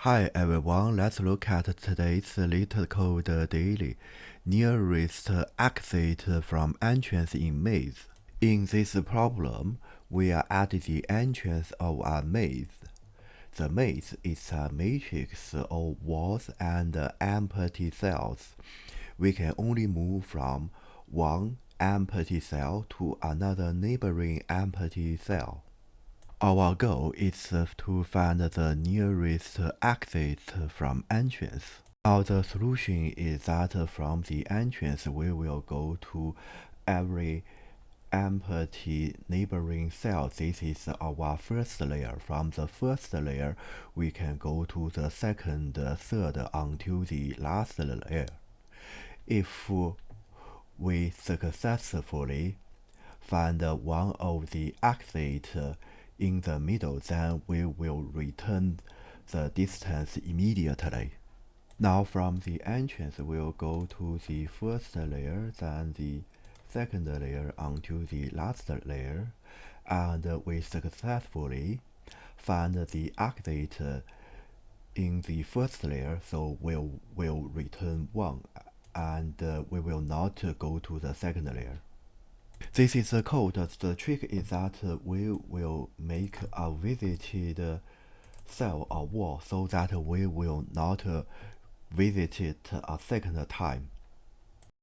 Hi everyone, let's look at today's Leetcode daily. Nearest exit from entrance in maze. In this problem, we are at the entrance of a maze. The maze is a matrix of walls and empty cells. We can only move from one empty cell to another neighboring empty cell. Our goal is to find the nearest exit from entrance. Now the solution is that from the entrance we will go to every empty neighboring cell. This is our first layer. From the first layer we can go to the second, third until the last layer. If we successfully find one of the exits in the middle, then we will return the distance immediately. Now from the entrance, we'll go to the first layer, then the second layer until the last layer, and we successfully find the exit in the first layer, so we'll return 1, and we will not go to the second layer. This is the code. The trick is that we will make a visited cell or wall so that we will not visit it a second time.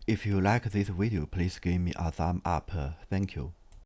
If you like this video, please give me a thumb up. Thank you.